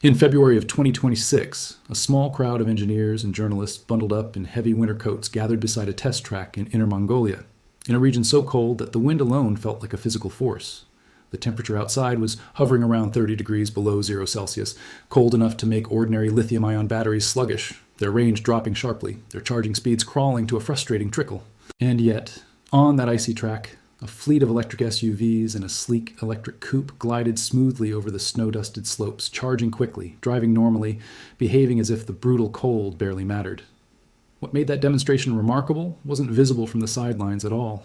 In February of 2026, a small crowd of engineers and journalists bundled up in heavy winter coats gathered beside a test track in Inner Mongolia, in a region so cold that the wind alone felt like a physical force. The temperature outside was hovering around 30 degrees below 0 Celsius, cold enough to make ordinary lithium-ion batteries sluggish, their range dropping sharply, their charging speeds crawling to a frustrating trickle. And yet, on that icy track, a fleet of electric SUVs and a sleek electric coupe glided smoothly over the snow-dusted slopes, charging quickly, driving normally, behaving as if the brutal cold barely mattered. What made that demonstration remarkable wasn't visible from the sidelines at all.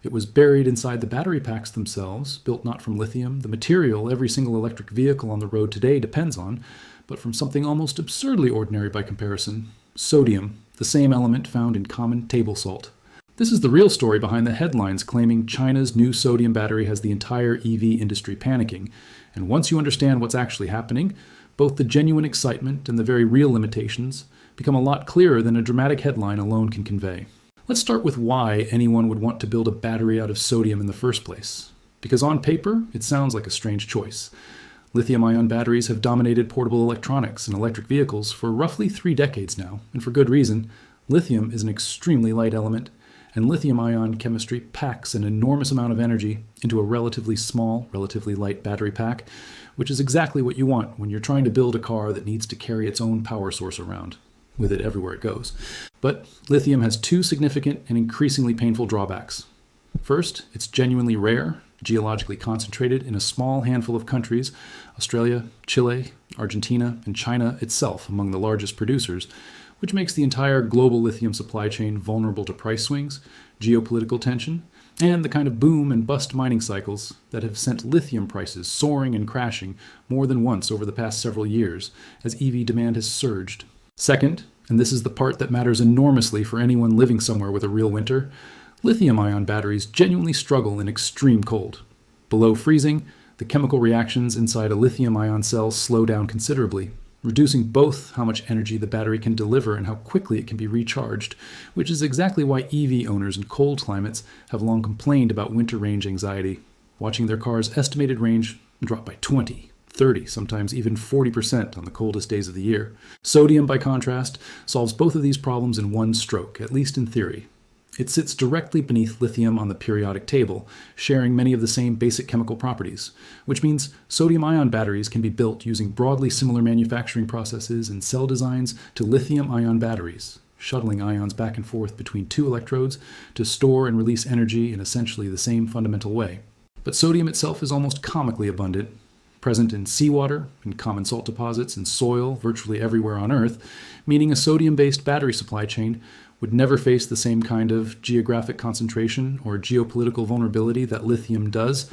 It was buried inside the battery packs themselves, built not from lithium, the material every single electric vehicle on the road today depends on, but from something almost absurdly ordinary by comparison: sodium, the same element found in common table salt. This is the real story behind the headlines claiming China's new sodium battery has the entire EV industry panicking. And once you understand what's actually happening, both the genuine excitement and the very real limitations become a lot clearer than a dramatic headline alone can convey. Let's start with why anyone would want to build a battery out of sodium in the first place. Because on paper, it sounds like a strange choice. Lithium-ion batteries have dominated portable electronics and electric vehicles for roughly 3 decades now, and for good reason. Lithium is an extremely light element, and lithium-ion chemistry packs an enormous amount of energy into a relatively small, relatively light battery pack, which is exactly what you want when you're trying to build a car that needs to carry its own power source around, with it everywhere it goes. But lithium has 2 significant and increasingly painful drawbacks. First, it's genuinely rare, geologically concentrated in a small handful of countries: Australia, Chile, Argentina, and China itself among the largest producers, which makes the entire global lithium supply chain vulnerable to price swings, geopolitical tension, and the kind of boom and bust mining cycles that have sent lithium prices soaring and crashing more than once over the past several years as EV demand has surged. Second, and this is the part that matters enormously for anyone living somewhere with a real winter, lithium-ion batteries genuinely struggle in extreme cold. Below freezing, the chemical reactions inside a lithium-ion cell slow down considerably, reducing both how much energy the battery can deliver and how quickly it can be recharged, which is exactly why EV owners in cold climates have long complained about winter range anxiety, watching their car's estimated range drop by 20, 30, sometimes even 40% on the coldest days of the year. Sodium, by contrast, solves both of these problems in one stroke, at least in theory. It sits directly beneath lithium on the periodic table, sharing many of the same basic chemical properties, which means sodium-ion batteries can be built using broadly similar manufacturing processes and cell designs to lithium-ion batteries, shuttling ions back and forth between 2 electrodes to store and release energy in essentially the same fundamental way. But sodium itself is almost comically abundant, present in seawater, in common salt deposits, and soil virtually everywhere on Earth, meaning a sodium-based battery supply chain would never face the same kind of geographic concentration or geopolitical vulnerability that lithium does.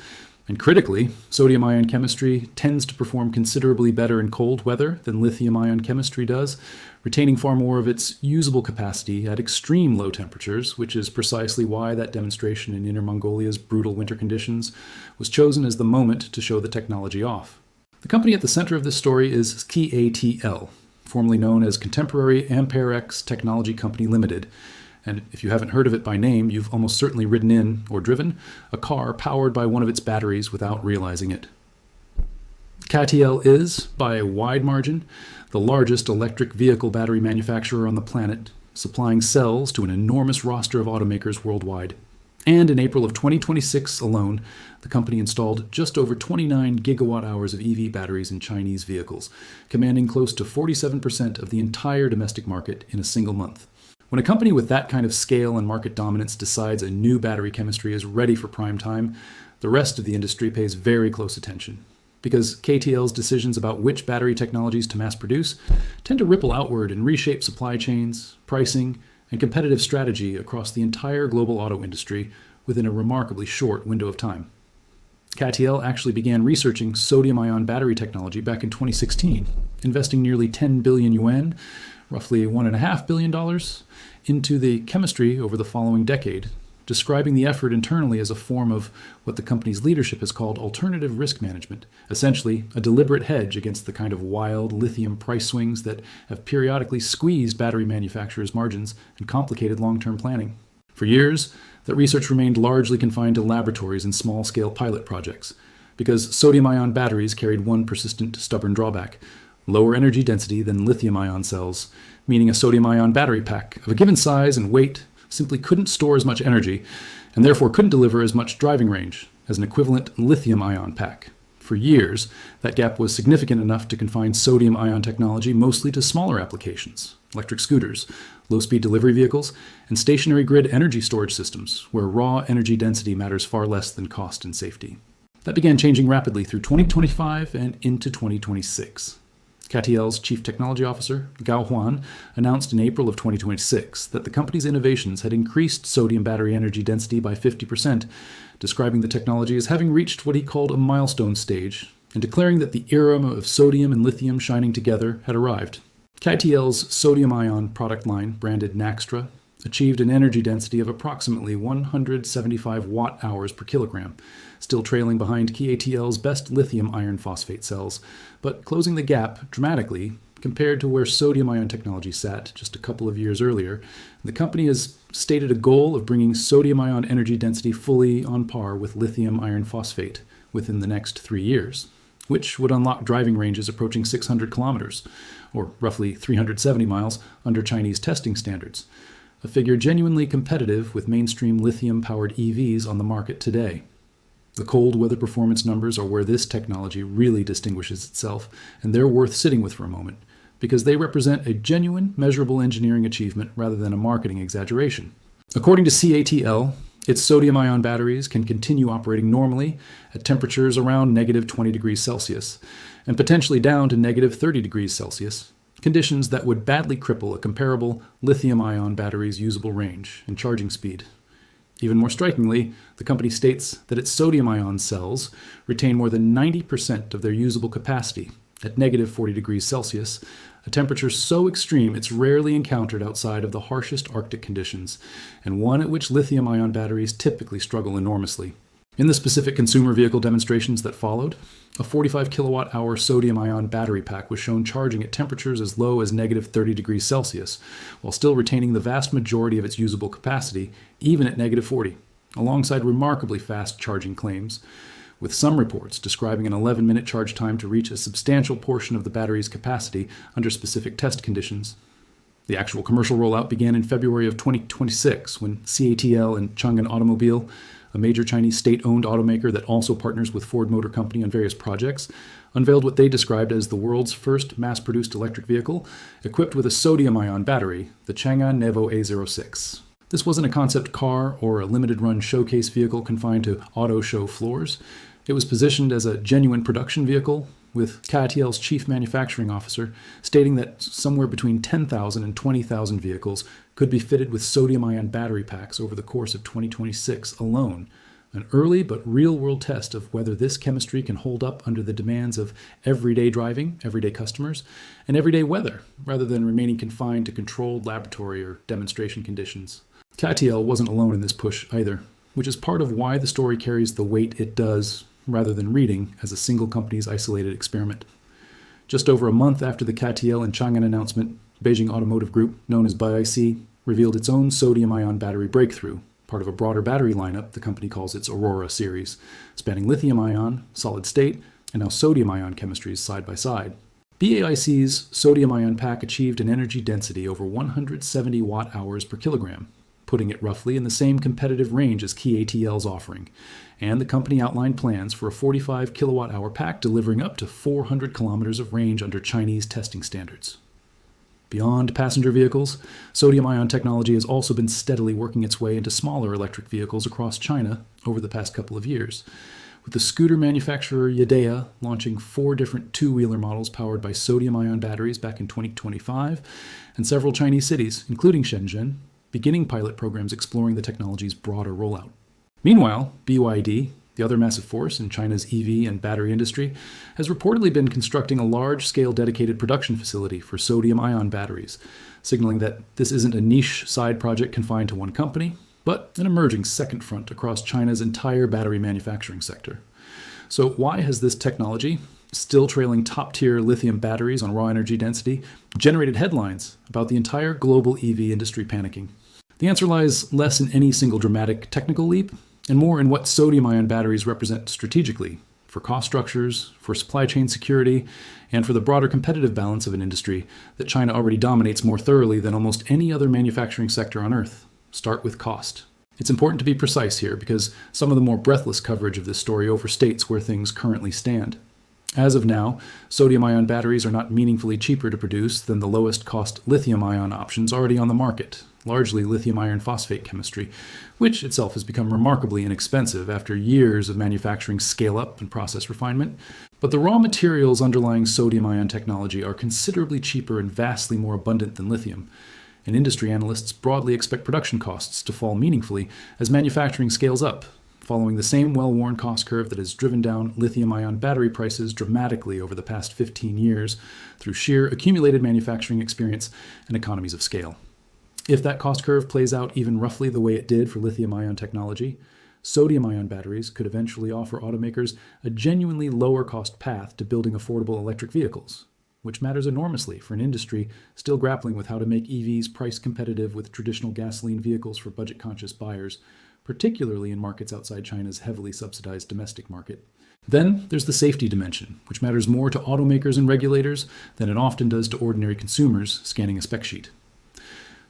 And critically, sodium-ion chemistry tends to perform considerably better in cold weather than lithium-ion chemistry does, retaining far more of its usable capacity at extreme low temperatures, which is precisely why that demonstration in Inner Mongolia's brutal winter conditions was chosen as the moment to show the technology off. The company at the center of this story is CATL, formerly known as Contemporary Ampere-X Technology Company Limited. And if you haven't heard of it by name, you've almost certainly ridden in, or driven, a car powered by one of its batteries without realizing it. CATL is, by a wide margin, the largest electric vehicle battery manufacturer on the planet, supplying cells to an enormous roster of automakers worldwide. And in April of 2026 alone, the company installed just over 29 gigawatt-hours of EV batteries in Chinese vehicles, commanding close to 47% of the entire domestic market in a single month. When a company with that kind of scale and market dominance decides a new battery chemistry is ready for prime time, the rest of the industry pays very close attention. Because KTL's decisions about which battery technologies to mass produce tend to ripple outward and reshape supply chains, pricing, and competitive strategy across the entire global auto industry within a remarkably short window of time. CATL actually began researching sodium-ion battery technology back in 2016, investing nearly 10 billion yuan, roughly $1.5 billion, into the chemistry over the following decade, describing the effort internally as a form of what the company's leadership has called alternative risk management, essentially a deliberate hedge against the kind of wild lithium price swings that have periodically squeezed battery manufacturers' margins and complicated long-term planning. For years, that research remained largely confined to laboratories and small-scale pilot projects, because sodium-ion batteries carried one persistent, stubborn drawback. lower energy density than lithium-ion cells, meaning a sodium-ion battery pack of a given size and weight simply couldn't store as much energy and therefore couldn't deliver as much driving range as an equivalent lithium-ion pack. For years, that gap was significant enough to confine sodium-ion technology mostly to smaller applications, electric scooters, low-speed delivery vehicles, and stationary grid energy storage systems, where raw energy density matters far less than cost and safety. That began changing rapidly through 2025 and into 2026. CATL's Chief Technology Officer, Gao Huan, announced in April of 2026 that the company's innovations had increased sodium battery energy density by 50%, describing the technology as having reached what he called a milestone stage, and declaring that the era of sodium and lithium shining together had arrived. CATL's sodium-ion product line, branded Naxtra, achieved an energy density of approximately 175 watt-hours per kilogram, still trailing behind CATL's best lithium iron phosphate cells, but closing the gap dramatically compared to where sodium-ion technology sat just a couple of years earlier. The company has stated a goal of bringing sodium-ion energy density fully on par with lithium iron phosphate within the next 3 years, which would unlock driving ranges approaching 600 kilometers, or roughly 370 miles under Chinese testing standards, a figure genuinely competitive with mainstream lithium-powered EVs on the market today. The cold weather performance numbers are where this technology really distinguishes itself, and they're worth sitting with for a moment, because they represent a genuine, measurable engineering achievement rather than a marketing exaggeration. According to CATL, its sodium-ion batteries can continue operating normally at temperatures around negative 20 degrees Celsius, and potentially down to negative 30 degrees Celsius, conditions that would badly cripple a comparable lithium-ion battery's usable range and charging speed. Even more strikingly, the company states that its sodium-ion cells retain more than 90% of their usable capacity at negative 40 degrees Celsius, a temperature so extreme it's rarely encountered outside of the harshest Arctic conditions, and one at which lithium-ion batteries typically struggle enormously. In the specific consumer vehicle demonstrations that followed, a 45 kilowatt-hour sodium-ion battery pack was shown charging at temperatures as low as negative 30 degrees Celsius, while still retaining the vast majority of its usable capacity, even at negative 40, alongside remarkably fast charging claims, with some reports describing an 11-minute charge time to reach a substantial portion of the battery's capacity under specific test conditions. The actual commercial rollout began in February of 2026 when CATL and Changan Automobile, a major Chinese state-owned automaker that also partners with Ford Motor Company on various projects, unveiled what they described as the world's first mass-produced electric vehicle equipped with a sodium-ion battery, the Chang'an Nevo A06. This wasn't a concept car or a limited-run showcase vehicle confined to auto show floors. It was positioned as a genuine production vehicle, with CATL's chief manufacturing officer stating that somewhere between 10,000 and 20,000 vehicles could be fitted with sodium-ion battery packs over the course of 2026 alone, an early but real-world test of whether this chemistry can hold up under the demands of everyday driving, everyday customers, and everyday weather, rather than remaining confined to controlled laboratory or demonstration conditions. CATL wasn't alone in this push either, which is part of why the story carries the weight it does, rather than reading as a single company's isolated experiment. Just over a month after the CATL and Chang'an announcement, Beijing Automotive Group, known as BAIC, revealed its own sodium-ion battery breakthrough, part of a broader battery lineup the company calls its Aurora series, spanning lithium-ion, solid-state, and now sodium-ion chemistries side by side. BAIC's sodium-ion pack achieved an energy density over 170 watt-hours per kilogram, putting it roughly in the same competitive range as CATL's offering, and the company outlined plans for a 45 kilowatt-hour pack delivering up to 400 kilometers of range under Chinese testing standards. Beyond passenger vehicles, sodium-ion technology has also been steadily working its way into smaller electric vehicles across China over the past couple of years, with the scooter manufacturer Yadea launching 4 different two-wheeler models powered by sodium-ion batteries back in 2025, and several Chinese cities, including Shenzhen, beginning pilot programs exploring the technology's broader rollout. Meanwhile, BYD, the other massive force in China's EV and battery industry, has reportedly been constructing a large-scale dedicated production facility for sodium-ion batteries, signaling that this isn't a niche side project confined to one company, but an emerging second front across China's entire battery manufacturing sector. So why has this technology, still trailing top-tier lithium batteries on raw energy density, generated headlines about the entire global EV industry panicking? The answer lies less in any single dramatic technical leap, and more in what sodium-ion batteries represent strategically for cost structures, for supply chain security, and for the broader competitive balance of an industry that China already dominates more thoroughly than almost any other manufacturing sector on Earth. Start with cost. It's important to be precise here because some of the more breathless coverage of this story overstates where things currently stand. As of now, sodium-ion batteries are not meaningfully cheaper to produce than the lowest cost lithium-ion options already on the market, largely lithium iron phosphate chemistry, which itself has become remarkably inexpensive after years of manufacturing scale-up and process refinement. But the raw materials underlying sodium-ion technology are considerably cheaper and vastly more abundant than lithium, and industry analysts broadly expect production costs to fall meaningfully as manufacturing scales up, following the same well-worn cost curve that has driven down lithium-ion battery prices dramatically over the past 15 years through sheer accumulated manufacturing experience and economies of scale. If that cost curve plays out even roughly the way it did for lithium-ion technology, sodium-ion batteries could eventually offer automakers a genuinely lower-cost path to building affordable electric vehicles, which matters enormously for an industry still grappling with how to make EVs price competitive with traditional gasoline vehicles for budget-conscious buyers, particularly in markets outside China's heavily subsidized domestic market. Then there's the safety dimension, which matters more to automakers and regulators than it often does to ordinary consumers scanning a spec sheet.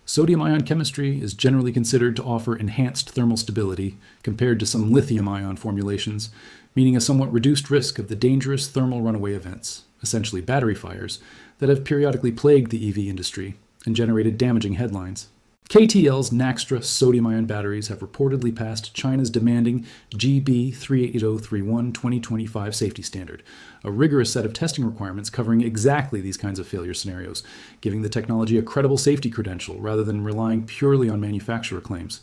Sodium-ion chemistry is generally considered to offer enhanced thermal stability compared to some lithium-ion formulations, meaning a somewhat reduced risk of the dangerous thermal runaway events, essentially battery fires, that have periodically plagued the EV industry and generated damaging headlines. CATL's Naxtra sodium-ion batteries have reportedly passed China's demanding GB 38031 2025 safety standard, a rigorous set of testing requirements covering exactly these kinds of failure scenarios, giving the technology a credible safety credential rather than relying purely on manufacturer claims.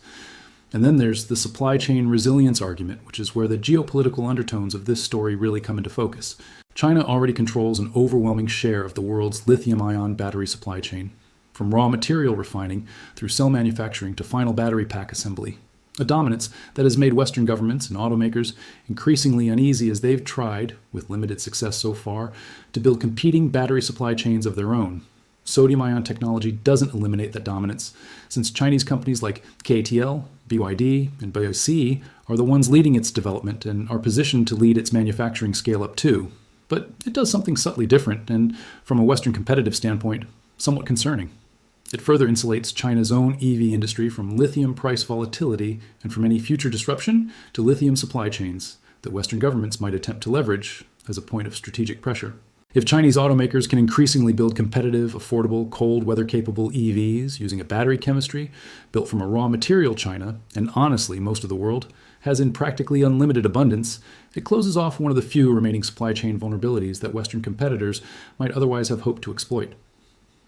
And then there's the supply chain resilience argument, which is where the geopolitical undertones of this story really come into focus. China already controls an overwhelming share of the world's lithium-ion battery supply chain, from raw material refining through cell manufacturing to final battery pack assembly, a dominance that has made Western governments and automakers increasingly uneasy as they've tried, with limited success so far, to build competing battery supply chains of their own. Sodium-ion technology doesn't eliminate that dominance, since Chinese companies like CATL, BYD, and BOC are the ones leading its development and are positioned to lead its manufacturing scale-up too. But it does something subtly different, and from a Western competitive standpoint, somewhat concerning. It further insulates China's own EV industry from lithium price volatility and from any future disruption to lithium supply chains that Western governments might attempt to leverage as a point of strategic pressure. If Chinese automakers can increasingly build competitive, affordable, cold weather-capable EVs using a battery chemistry built from a raw material China, and honestly most of the world, has in practically unlimited abundance, it closes off one of the few remaining supply chain vulnerabilities that Western competitors might otherwise have hoped to exploit.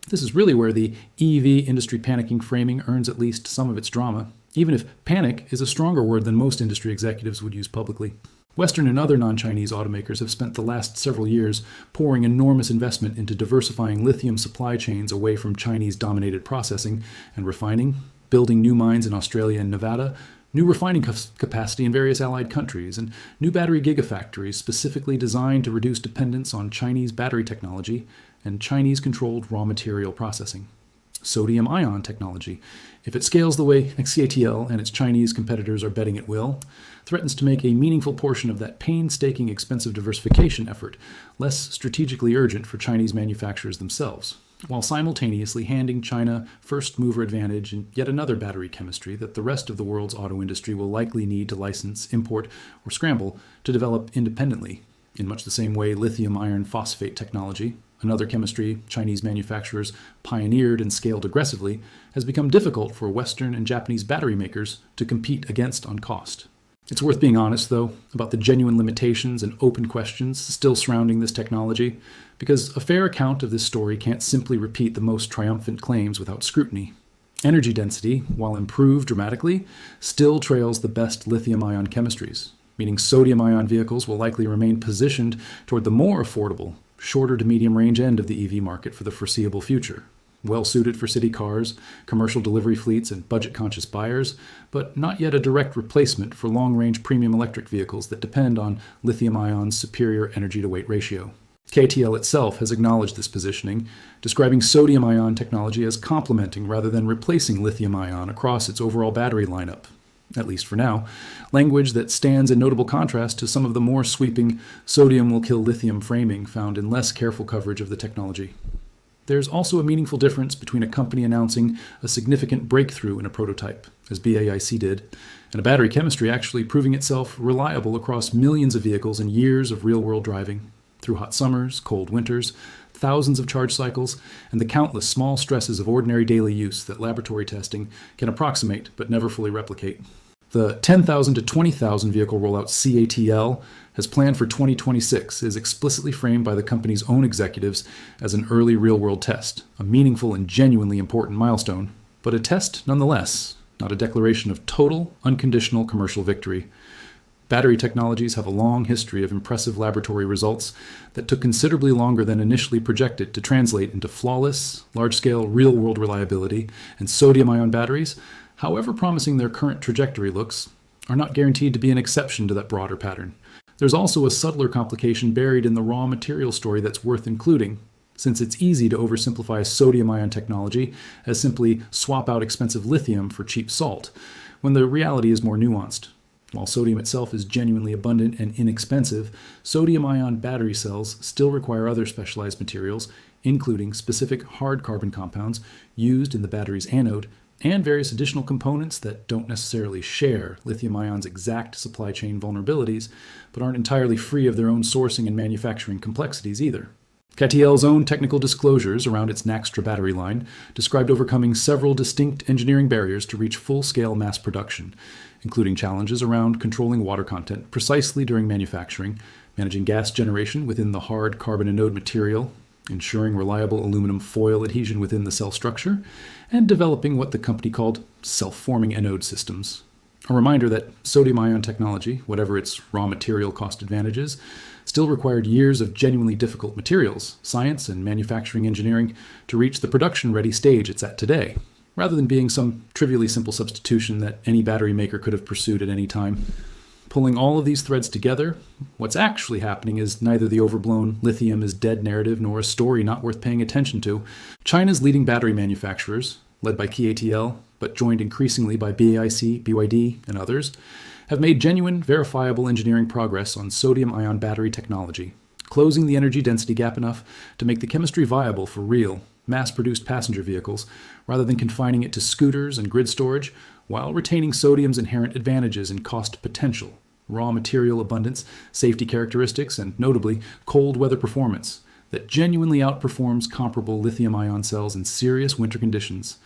This is really where the EV industry panicking framing earns at least some of its drama, even if panic is a stronger word than most industry executives would use publicly. Western and other non-Chinese automakers have spent the last several years pouring enormous investment into diversifying lithium supply chains away from Chinese-dominated processing and refining, building new mines in Australia and Nevada, new refining capacity in various allied countries, and new battery gigafactories specifically designed to reduce dependence on Chinese battery technology and Chinese-controlled raw material processing. Sodium-ion technology, if it scales the way CATL and its Chinese competitors are betting it will, threatens to make a meaningful portion of that painstaking expensive diversification effort less strategically urgent for Chinese manufacturers themselves, while simultaneously handing China first-mover advantage in yet another battery chemistry that the rest of the world's auto industry will likely need to license, import, or scramble to develop independently, in much the same way lithium iron phosphate technology, another chemistry Chinese manufacturers pioneered and scaled aggressively, has become difficult for Western and Japanese battery makers to compete against on cost. It's worth being honest, though, about the genuine limitations and open questions still surrounding this technology, because a fair account of this story can't simply repeat the most triumphant claims without scrutiny. Energy density, while improved dramatically, still trails the best lithium-ion chemistries, meaning sodium-ion vehicles will likely remain positioned toward the more affordable, shorter to medium-range end of the EV market for the foreseeable future. Well-suited for city cars, commercial delivery fleets, and budget-conscious buyers, but not yet a direct replacement for long-range premium electric vehicles that depend on lithium-ion's superior energy-to-weight ratio. CATL itself has acknowledged this positioning, describing sodium-ion technology as complementing rather than replacing lithium-ion across its overall battery lineup. at least for now, language that stands in notable contrast to some of the more sweeping sodium will kill lithium framing found in less careful coverage of the technology. There's also a meaningful difference between a company announcing a significant breakthrough in a prototype, as BAIC did, and a battery chemistry actually proving itself reliable across millions of vehicles and years of real-world driving, through hot summers, cold winters, thousands of charge cycles, and the countless small stresses of ordinary daily use that laboratory testing can approximate but never fully replicate. The 10,000 to 20,000 vehicle rollout CATL has planned for 2026 is explicitly framed by the company's own executives as an early real-world test, a meaningful and genuinely important milestone, but a test nonetheless, not a declaration of total, unconditional commercial victory. Battery technologies have a long history of impressive laboratory results that took considerably longer than initially projected to translate into flawless, large-scale, real-world reliability, and sodium-ion batteries, however promising their current trajectory looks, are not guaranteed to be an exception to that broader pattern. There's also a subtler complication buried in the raw material story that's worth including, since it's easy to oversimplify sodium-ion technology as simply swap out expensive lithium for cheap salt, when the reality is more nuanced. While sodium itself is genuinely abundant and inexpensive, sodium-ion battery cells still require other specialized materials, including specific hard carbon compounds used in the battery's anode, and various additional components that don't necessarily share lithium-ion's exact supply chain vulnerabilities, but aren't entirely free of their own sourcing and manufacturing complexities either. CATL's own technical disclosures around its Naxtra battery line described overcoming several distinct engineering barriers to reach full-scale mass production, including challenges around controlling water content precisely during manufacturing, managing gas generation within the hard carbon anode material, ensuring reliable aluminum foil adhesion within the cell structure, and developing what the company called self-forming anode systems. A reminder that sodium-ion technology, whatever its raw material cost advantages, still required years of genuinely difficult materials, science, and manufacturing engineering to reach the production-ready stage it's at today, rather than being some trivially simple substitution that any battery maker could have pursued at any time. Pulling all of these threads together, what's actually happening is neither the overblown lithium is dead narrative nor a story not worth paying attention to. China's leading battery manufacturers, led by CATL, but joined increasingly by BAIC, BYD, and others, have made genuine, verifiable engineering progress on sodium-ion battery technology, closing the energy density gap enough to make the chemistry viable for real, mass-produced passenger vehicles, rather than confining it to scooters and grid storage, while retaining sodium's inherent advantages in cost potential, raw material abundance, safety characteristics, and notably, cold weather performance that genuinely outperforms comparable lithium-ion cells in serious winter conditions.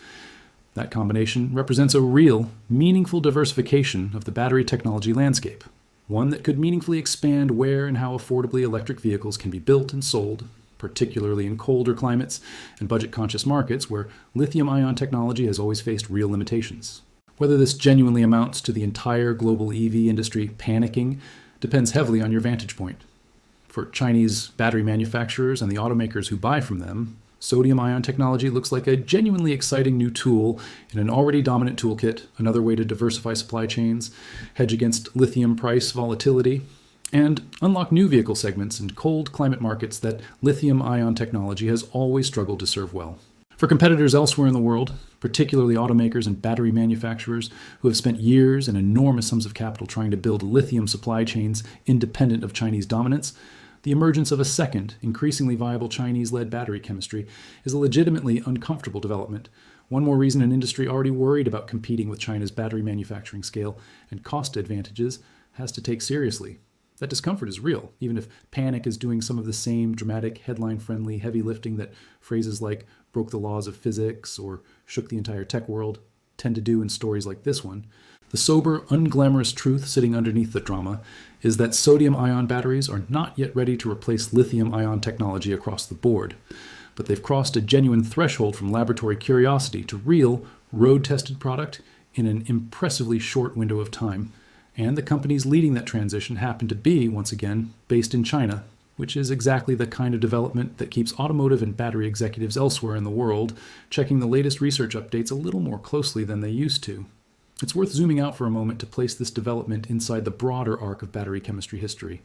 That combination represents a real, meaningful diversification of the battery technology landscape, one that could meaningfully expand where and how affordably electric vehicles can be built and sold, particularly in colder climates and budget-conscious markets where lithium-ion technology has always faced real limitations. Whether this genuinely amounts to the entire global EV industry panicking depends heavily on your vantage point. For Chinese battery manufacturers and the automakers who buy from them, sodium-ion technology looks like a genuinely exciting new tool in an already dominant toolkit, another way to diversify supply chains, hedge against lithium price volatility, and unlock new vehicle segments in cold climate markets that lithium-ion technology has always struggled to serve well. For competitors elsewhere in the world, particularly automakers and battery manufacturers who have spent years and enormous sums of capital trying to build lithium supply chains independent of Chinese dominance, the emergence of a second, increasingly viable Chinese-led battery chemistry is a legitimately uncomfortable development. One more reason an industry already worried about competing with China's battery manufacturing scale and cost advantages has to take seriously. That discomfort is real, even if Panic is doing some of the same dramatic, headline-friendly heavy lifting that phrases like broke the laws of physics or shook the entire tech world tend to do in stories like this one. The sober, unglamorous truth sitting underneath the drama is that sodium-ion batteries are not yet ready to replace lithium-ion technology across the board, but they've crossed a genuine threshold from laboratory curiosity to real, road-tested product in an impressively short window of time. And the companies leading that transition happen to be, once again, based in China, which is exactly the kind of development that keeps automotive and battery executives elsewhere in the world checking the latest research updates a little more closely than they used to. It's worth zooming out for a moment to place this development inside the broader arc of battery chemistry history,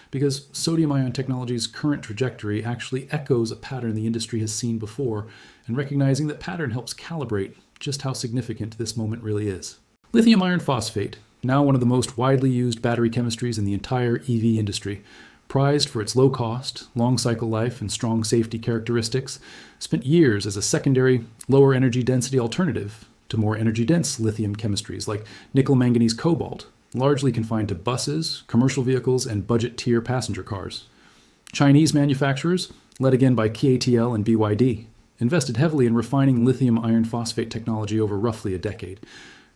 because sodium-ion technology's current trajectory actually echoes a pattern the industry has seen before, and recognizing that pattern helps calibrate just how significant this moment really is. Lithium iron phosphate, now one of the most widely used battery chemistries in the entire EV industry, prized for its low cost, long cycle life, and strong safety characteristics, spent years as a secondary, lower energy density alternative to more energy dense lithium chemistries like nickel manganese cobalt, largely confined to buses, commercial vehicles, and budget tier passenger cars. Chinese manufacturers, led again by CATL and BYD, invested heavily in refining lithium iron phosphate technology over roughly a decade,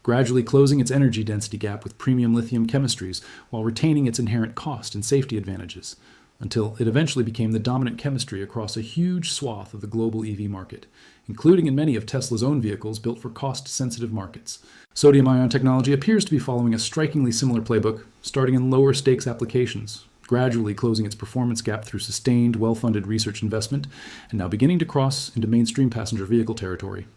gradually closing its energy density gap with premium lithium chemistries while retaining its inherent cost and safety advantages, until it eventually became the dominant chemistry across a huge swath of the global EV market, including in many of Tesla's own vehicles built for cost-sensitive markets. Sodium-ion technology appears to be following a strikingly similar playbook, starting in lower-stakes applications, gradually closing its performance gap through sustained, well-funded research investment, and now beginning to cross into mainstream passenger vehicle territory.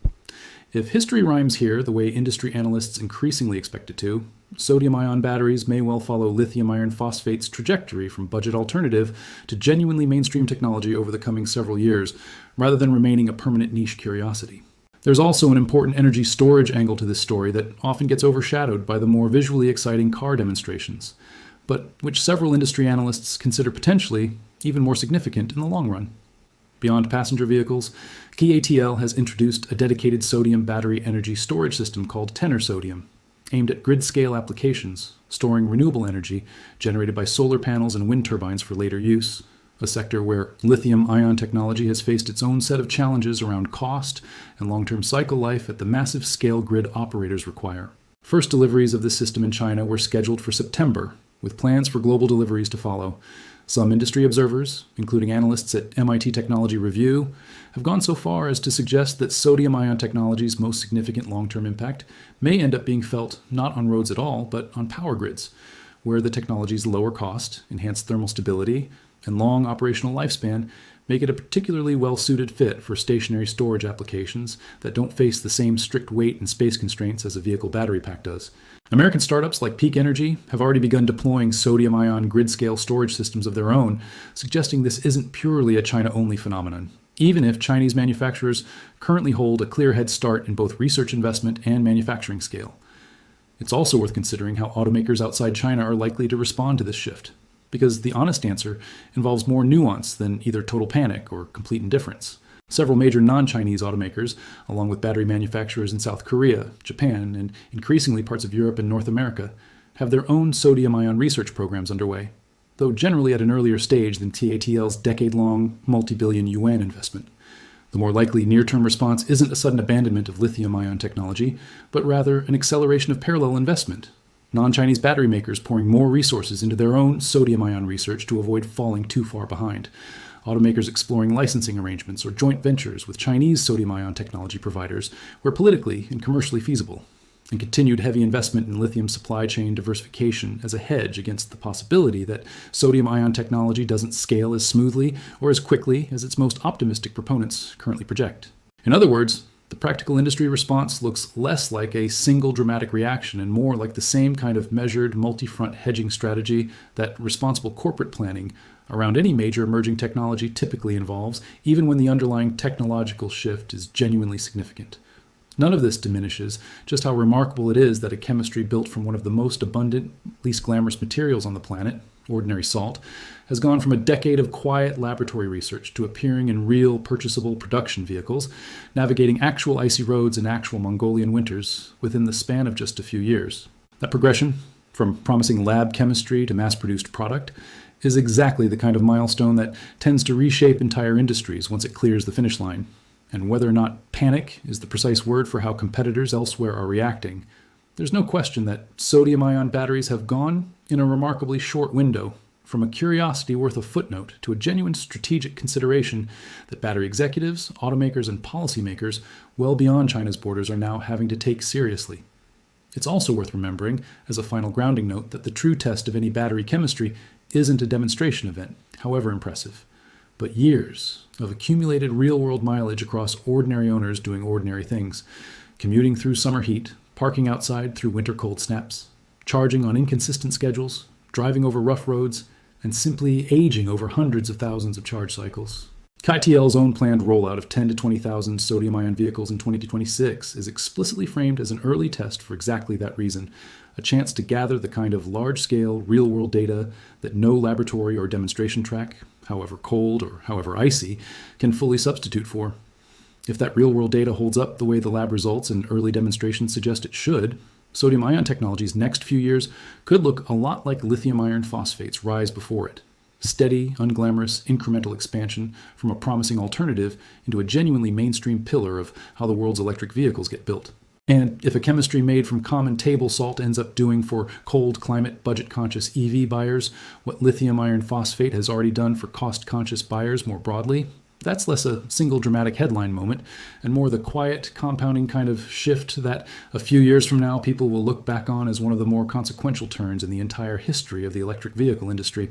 If history rhymes here the way industry analysts increasingly expect it to, sodium-ion batteries may well follow lithium iron phosphate's trajectory from budget alternative to genuinely mainstream technology over the coming several years, rather than remaining a permanent niche curiosity. There's also an important energy storage angle to this story that often gets overshadowed by the more visually exciting car demonstrations, but which several industry analysts consider potentially even more significant in the long run. Beyond passenger vehicles, CATL has introduced a dedicated sodium battery energy storage system called Tenor Sodium, aimed at grid-scale applications, storing renewable energy generated by solar panels and wind turbines for later use, a sector where lithium-ion technology has faced its own set of challenges around cost and long-term cycle life at the massive scale grid operators require. First deliveries of this system in China were scheduled for September, with plans for global deliveries to follow. Some industry observers, including analysts at MIT Technology Review, have gone so far as to suggest that sodium-ion technology's most significant long-term impact may end up being felt not on roads at all, but on power grids, where the technology's lower cost, enhanced thermal stability, and long operational lifespan make it a particularly well-suited fit for stationary storage applications that don't face the same strict weight and space constraints as a vehicle battery pack does. American startups like Peak Energy have already begun deploying sodium-ion grid-scale storage systems of their own, suggesting this isn't purely a China-only phenomenon, even if Chinese manufacturers currently hold a clear head start in both research investment and manufacturing scale. It's also worth considering how automakers outside China are likely to respond to this shift, because the honest answer involves more nuance than either total panic or complete indifference. Several major non-Chinese automakers, along with battery manufacturers in South Korea, Japan, and increasingly parts of Europe and North America, have their own sodium-ion research programs underway, though generally at an earlier stage than CATL's decade-long, multi-billion yuan investment. The more likely near-term response isn't a sudden abandonment of lithium-ion technology, but rather an acceleration of parallel investment. Non-Chinese battery makers pouring more resources into their own sodium-ion research to avoid falling too far behind. Automakers exploring licensing arrangements or joint ventures with Chinese sodium-ion technology providers where politically and commercially feasible, and continued heavy investment in lithium supply chain diversification as a hedge against the possibility that sodium-ion technology doesn't scale as smoothly or as quickly as its most optimistic proponents currently project. In other words, the practical industry response looks less like a single dramatic reaction and more like the same kind of measured, multi-front hedging strategy that responsible corporate planning around any major emerging technology typically involves, even when the underlying technological shift is genuinely significant. None of this diminishes just how remarkable it is that a chemistry built from one of the most abundant, least glamorous materials on the planet, ordinary salt, has gone from a decade of quiet laboratory research to appearing in real, purchasable production vehicles, navigating actual icy roads and actual Mongolian winters within the span of just a few years. That progression, from promising lab chemistry to mass-produced product, is exactly the kind of milestone that tends to reshape entire industries once it clears the finish line. And whether or not panic is the precise word for how competitors elsewhere are reacting, there's no question that sodium-ion batteries have gone, in a remarkably short window, from a curiosity worth a footnote to a genuine strategic consideration that battery executives, automakers, and policymakers well beyond China's borders are now having to take seriously. It's also worth remembering, as a final grounding note, that the true test of any battery chemistry isn't a demonstration event, however impressive, but years of accumulated real-world mileage across ordinary owners doing ordinary things, commuting through summer heat, parking outside through winter cold snaps, charging on inconsistent schedules, driving over rough roads, and simply aging over hundreds of thousands of charge cycles. CATL's own planned rollout of 10 to 20,000 sodium-ion vehicles in 2026 is explicitly framed as an early test for exactly that reason, a chance to gather the kind of large-scale, real-world data that no laboratory or demonstration track, however cold or however icy, can fully substitute for. If that real-world data holds up the way the lab results and early demonstrations suggest it should, sodium-ion technology's next few years could look a lot like lithium iron phosphate's rise before it. Steady, unglamorous, incremental expansion from a promising alternative into a genuinely mainstream pillar of how the world's electric vehicles get built. And if a chemistry made from common table salt ends up doing for cold climate, budget-conscious EV buyers what lithium iron phosphate has already done for cost-conscious buyers more broadly, that's less a single dramatic headline moment and more the quiet, compounding kind of shift that a few years from now people will look back on as one of the more consequential turns in the entire history of the electric vehicle industry.